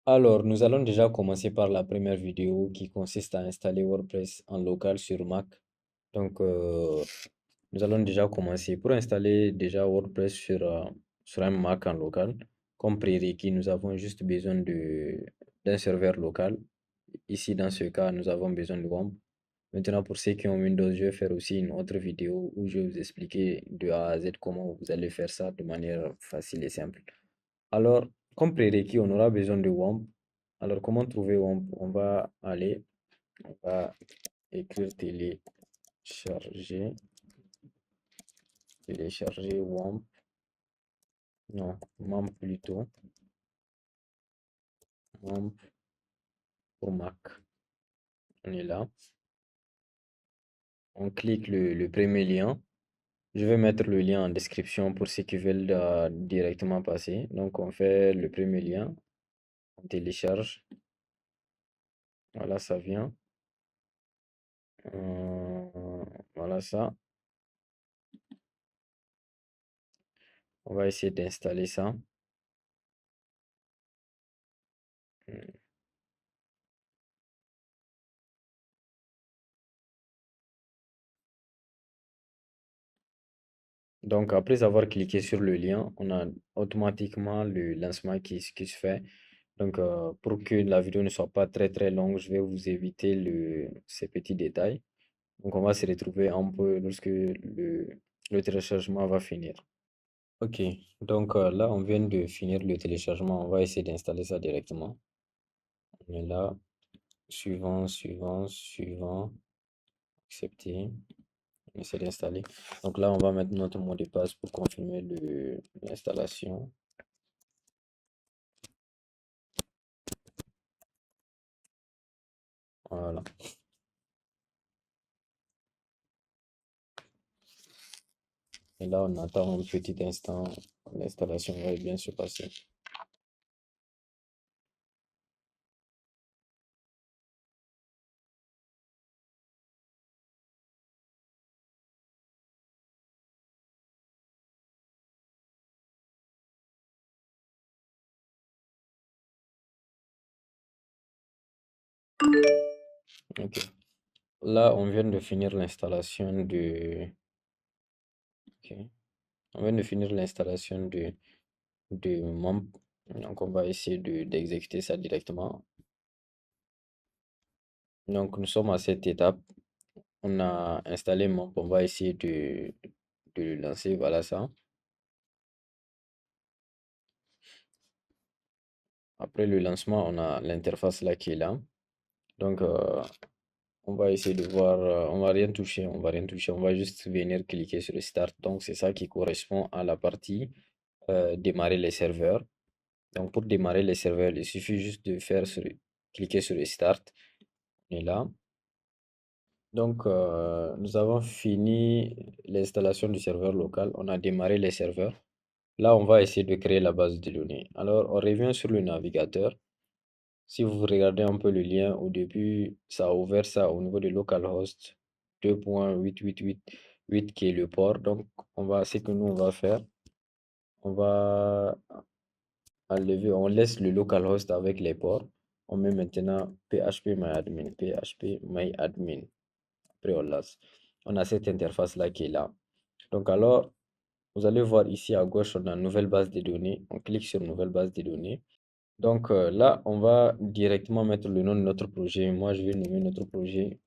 Alors, nous allons déjà commencer par la première vidéo qui consiste à installer WordPress en local sur Mac. Donc, nous allons déjà commencer. Pour installer déjà WordPress sur un Mac en local, comme prérequis, nous avons juste besoin d'un serveur local. Ici, dans ce cas, nous avons besoin de WAMP. Maintenant, pour ceux qui ont Windows, je vais faire aussi une autre vidéo où je vais vous expliquer de A à Z comment vous allez faire ça de manière facile et simple. Alors, comme prérequis, on aura besoin de WAMP. Alors, comment trouver WAMP? On va écrire télécharger WAMP, non, WAMP plutôt, WAMP pour Mac. On est là. On clique le premier lien. Je vais mettre le lien en description pour ceux qui veulent directement passer. Donc, on fait le premier lien, on télécharge. Voilà, ça vient. Voilà ça. On va essayer d'installer ça. Donc, après avoir cliqué sur le lien, on a automatiquement le lancement qui se fait. Donc, pour que la vidéo ne soit pas très très longue, je vais vous éviter ces petits détails. Donc, on va se retrouver un peu lorsque le téléchargement va finir. Ok, donc là, on vient de finir le téléchargement. On va essayer d'installer ça directement. On est là, suivant, accepter. On essaie d'installer. Donc là, on va mettre notre mot de passe pour confirmer l'installation. Voilà. Et là, on attend un petit instant. L'installation va bien se passer. Ok. Là, on vient de finir l'installation ok. On vient de finir l'installation de MOMP. Donc, on va essayer d'exécuter ça directement. Donc, nous sommes à cette étape. On a installé MOMP. On va essayer de le lancer. Voilà ça. Après le lancement, on a l'interface là qui est là. Donc, on va essayer de voir, on va rien toucher, on va rien toucher, on va juste venir cliquer sur Start. Donc, c'est ça qui correspond à la partie démarrer les serveurs. Donc, pour démarrer les serveurs, il suffit juste de cliquer sur Start. On est là. Donc, nous avons fini l'installation du serveur local. On a démarré les serveurs. Là, on va essayer de créer la base de données. Alors, on revient sur le navigateur. Si vous regardez un peu le lien, au début, ça a ouvert ça au niveau de localhost 2.8888 qui est le port. Donc, ce que nous, on va faire, on va enlever, on laisse le localhost avec les ports. On met maintenant php myadmin. Après, on laisse. On a cette interface-là qui est là. Donc, alors, vous allez voir ici à gauche, on a nouvelle base de données. On clique sur nouvelle base de données. Donc là, on va directement mettre le nom de notre projet. Moi, je vais nommer notre projet.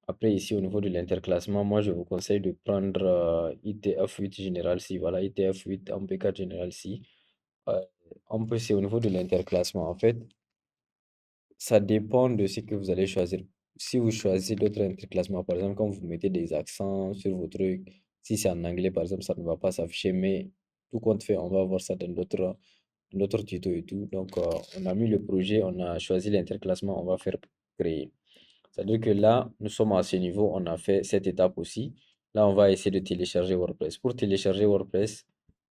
Après, ici, au niveau de l'interclassement, moi, je vous conseille de prendre ITF8 General C. Voilà, ITF8 MP4 General C. Euh, on peut, c'est au niveau de l'interclassement. En fait, ça dépend de ce que vous allez choisir. Si vous choisissez d'autres interclassements, par exemple, quand vous mettez des accents sur vos trucs, si c'est en anglais, par exemple, ça ne va pas s'afficher, mais tout compte fait, on va voir ça dans d'autres tutos et tout. Donc, on a mis le projet, on a choisi l'interclassement, on va faire créer. C'est-à-dire que là, nous sommes à ce niveau, on a fait cette étape aussi. Là, on va essayer de télécharger WordPress. Pour télécharger WordPress,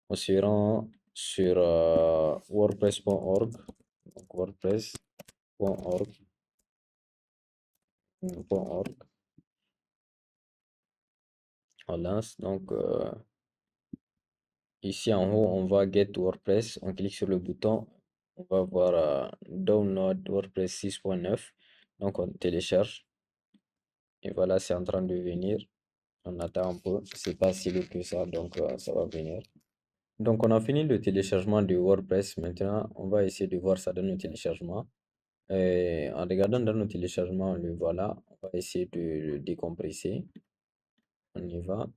on se rend sur wordpress.org. Donc, wordpress.org. On lance. Donc, ici en haut, on va Get WordPress. On clique sur le bouton. On va voir Download WordPress 6.9. Donc, on télécharge. Et voilà, c'est en train de venir. On attend un peu. C'est pas si lourd que ça, donc ça va venir. Donc, on a fini le téléchargement de WordPress. Maintenant, on va essayer de voir ça dans nos téléchargements. Et en regardant dans nos téléchargements, le voilà. On va essayer de le décompresser. On y va.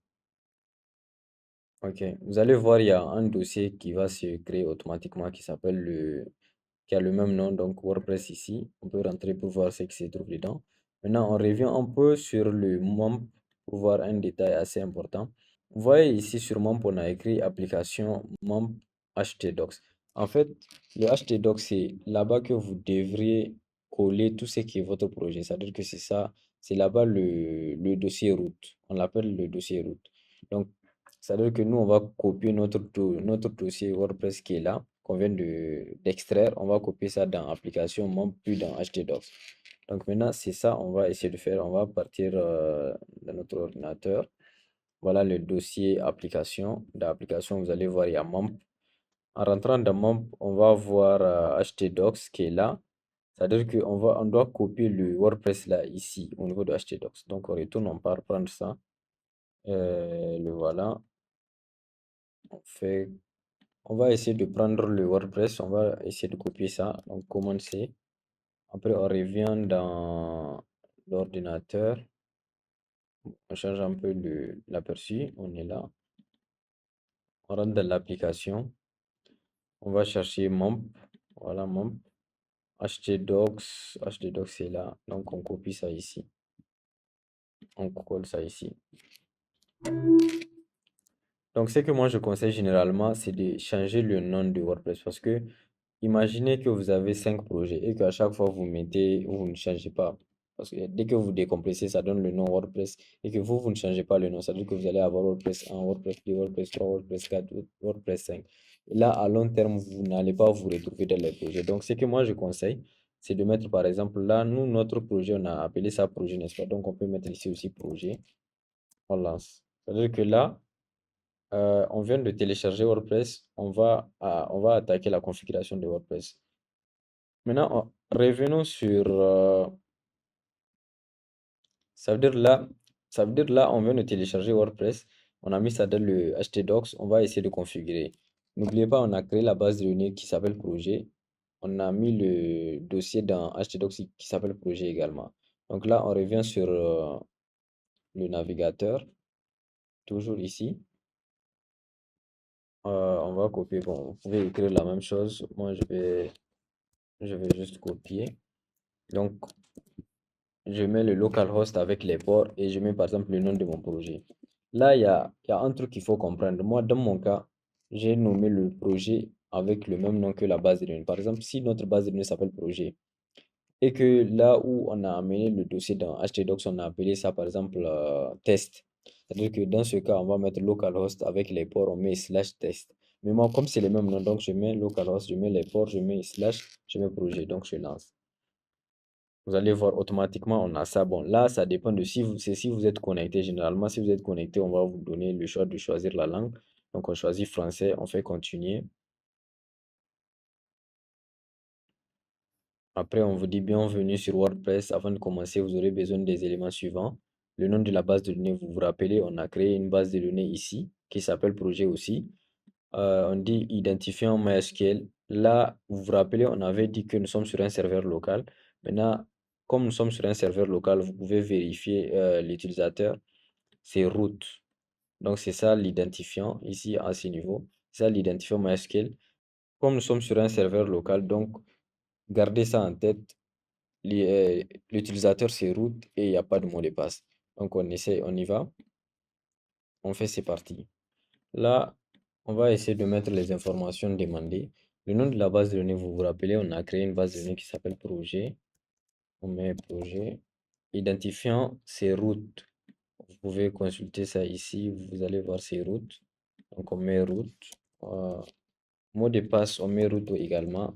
Ok. Vous allez voir, il y a un dossier qui va se créer automatiquement qui a le même nom, donc WordPress ici. On peut rentrer pour voir ce qui se trouve dedans. Maintenant, on revient un peu sur le membre pour voir un détail assez important. Vous voyez ici sur MAMP, on a écrit application MAMP htdocs. En fait, le htdocs, c'est là-bas que vous devriez coller tout ce qui est votre projet. C'est-à-dire que c'est ça, c'est là-bas le dossier route. On l'appelle le dossier route. Donc, c'est-à-dire que nous, on va copier notre dossier WordPress qui est là, qu'on vient d'extraire. On va copier ça dans application MAMP, puis dans htdocs. Donc maintenant, c'est ça, on va essayer de faire. On va partir dans notre ordinateur. Voilà le dossier application. Dans l'application, vous allez voir, il y a MAMP. En rentrant dans MAMP, on va voir htdocs qui est là. C'est-à-dire on doit copier le WordPress là, ici, au niveau de htdocs. Donc, on retourne, on part prendre ça. Le voilà. On fait, on va essayer de prendre le WordPress. On va essayer de copier ça. Donc, commande C. Après, on revient dans l'ordinateur. On change un peu l'aperçu. On est là. On rentre dans l'application. On va chercher MAMP. Voilà, MAMP. htdocs c'est là. Donc, on copie ça ici. On colle ça ici. Donc, ce que moi je conseille généralement, c'est de changer le nom de WordPress parce que imaginez que vous avez 5 projets et qu'à chaque fois vous ne changez pas. Parce que dès que vous décompressez, ça donne le nom WordPress et que vous ne changez pas le nom. Ça veut dire que vous allez avoir WordPress 1, WordPress 2, WordPress 3, WordPress 4, WordPress 5. Et là, à long terme, vous n'allez pas vous retrouver dans les projets. Donc, ce que moi je conseille, c'est de mettre par exemple là, nous, notre projet, on a appelé ça projet, n'est-ce pas? Donc, on peut mettre ici aussi projet. On lance. C'est-à-dire que là, on vient de télécharger WordPress, on va attaquer la configuration de WordPress. Maintenant, revenons sur, ça veut dire là, ça veut dire là, on vient de télécharger WordPress, on a mis ça dans le htdocs, on va essayer de configurer. N'oubliez pas, on a créé la base de données qui s'appelle projet, on a mis le dossier dans htdocs qui s'appelle projet également. Donc là, on revient sur le navigateur, toujours ici. On va copier, bon, vous pouvez écrire la même chose, moi je vais juste copier. Donc, je mets le localhost avec les ports et je mets par exemple le nom de mon projet. Là, il y a un truc qu'il faut comprendre. Moi, dans mon cas, j'ai nommé le projet avec le même nom que la base de données. Par exemple, si notre base de données s'appelle projet et que là où on a amené le dossier dans htdocs, on a appelé ça par exemple test. C'est-à-dire que dans ce cas, on va mettre localhost avec les ports, on met slash test. Mais moi, comme c'est le même nom, donc je mets localhost, je mets les ports, je mets slash, je mets projet, donc je lance. Vous allez voir automatiquement, on a ça. Bon, là, ça dépend de si vous êtes connecté. Généralement, si vous êtes connecté, on va vous donner le choix de choisir la langue. Donc, on choisit français, on fait continuer. Après, on vous dit bienvenue sur WordPress. Avant de commencer, vous aurez besoin des éléments suivants. Le nom de la base de données, vous vous rappelez, on a créé une base de données ici qui s'appelle projet aussi. On dit identifiant MySQL. Là, vous vous rappelez, on avait dit que nous sommes sur un serveur local. Maintenant, comme nous sommes sur un serveur local, vous pouvez vérifier l'utilisateur, c'est root. Donc, c'est ça l'identifiant ici à ce niveau. C'est ça l'identifiant MySQL. Comme nous sommes sur un serveur local, donc gardez ça en tête. L'utilisateur, c'est root et il n'y a pas de mot de passe. Donc, on essaie, on y va. On fait, c'est parti. Là, on va essayer de mettre les informations demandées. Le nom de la base de données, vous vous rappelez, on a créé une base de données qui s'appelle projet. On met projet. Identifiant, c'est root. Vous pouvez consulter ça ici. Vous allez voir c'est root. Donc, on met root. Euh, Mot de passe, on met root également.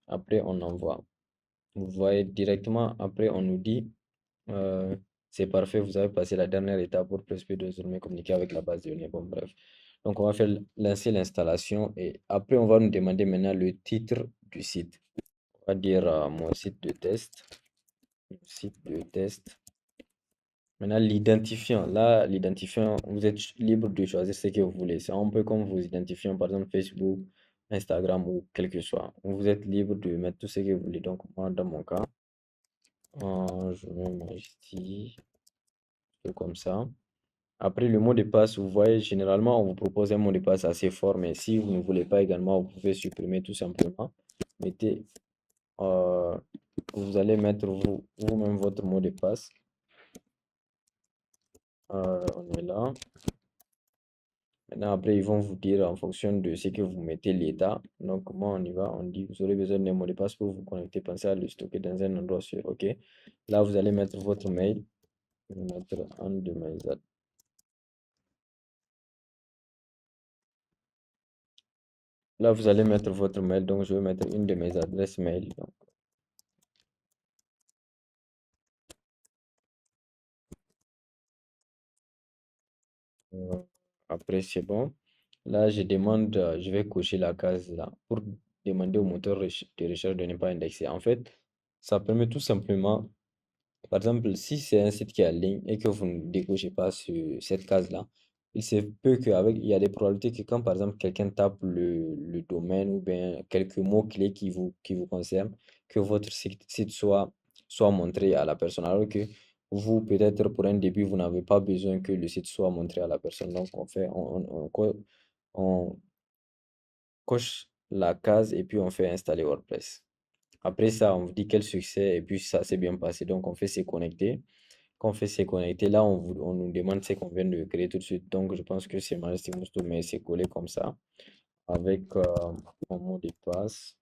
Après, on envoie. Vous voyez directement, après, on nous dit c'est parfait, vous avez passé la dernière étape pour PSP désormais communiquer avec la base de données. Bon, bref. Donc, on va faire lancer l'installation et après, on va nous demander maintenant le titre du site. On va dire mon site de test. Mon site de test. Maintenant, l'identifiant. Là, l'identifiant, vous êtes libre de choisir ce que vous voulez. C'est un peu comme vos identifiants, par exemple Facebook, Instagram ou quel que soit. Vous êtes libre de mettre tout ce que vous voulez. Donc, moi, dans mon cas, je mets Majesty, comme ça. Après, le mot de passe, vous voyez, généralement, on vous propose un mot de passe assez fort, mais si vous ne voulez pas également, vous pouvez supprimer tout simplement. Mettez, euh, vous allez mettre vous-même votre mot de passe. On est là. Maintenant, après, ils vont vous dire en fonction de ce que vous mettez l'état. Donc, moi, on y va. On dit, vous aurez besoin d'un mot de passe pour vous connecter. Pensez à le stocker dans un endroit sûr. OK. Là, vous allez mettre votre mail. Je vais mettre un de mes Là, vous allez mettre votre mail. Donc, je vais mettre une de mes adresses mail. Donc, euh, après, c'est bon. Là, je vais cocher la case là pour demander au moteur de recherche de ne pas indexer. En fait, ça permet tout simplement. Par exemple, si c'est un site qui est en ligne et que vous ne décochez pas sur cette case-là, il se peut qu'avec, il y a des probabilités que quand, par exemple, quelqu'un tape le domaine ou bien quelques mots-clés qui vous concernent, que votre site soit montré à la personne. Alors que vous, peut-être pour un début, vous n'avez pas besoin que le site soit montré à la personne. Donc, on coche la case et puis on fait installer WordPress. Après ça, on vous dit quel succès et puis ça s'est bien passé. Donc, on fait se connecter. Quand on fait se connecter, là, on nous demande ce qu'on vient de créer tout de suite. Donc, je pense que c'est Majesty Mousto, mais c'est collé comme ça avec mon mot de passe.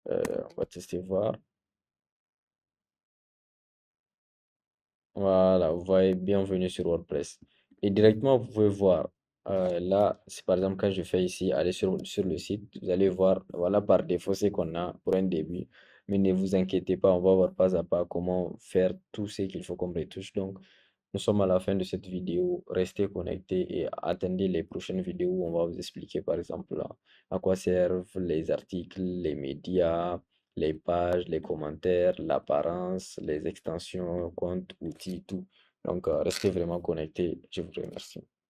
On va tester voir. Voilà, vous voyez, bienvenue sur WordPress. Et directement, vous pouvez voir, là, c'est par exemple quand je fais ici, aller sur le site, vous allez voir, voilà par défaut ce qu'on a pour un début. Mais ne vous inquiétez pas, on va voir pas à pas comment faire tout ce qu'il faut comme retouche. Donc, nous sommes à la fin de cette vidéo. Restez connectés et attendez les prochaines vidéos où on va vous expliquer par exemple à quoi servent les articles, les médias, les pages, les commentaires, l'apparence, les extensions, comptes, outils, tout. Donc, restez vraiment connectés. Je vous remercie.